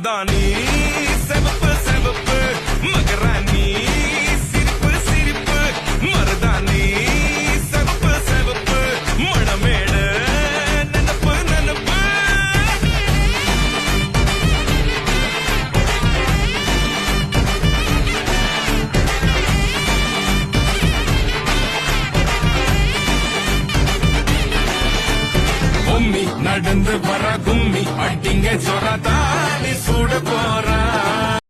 மருதாணி செவப்பு செவப்பு மகராணி சிரிப்பு சிரிப்பு மருதாணி செவப்பு செவப்பு மணமேடு நனப்பு நனப்பு கும்மி நடந்து வர கும்மி அட்டிங்க சொராதா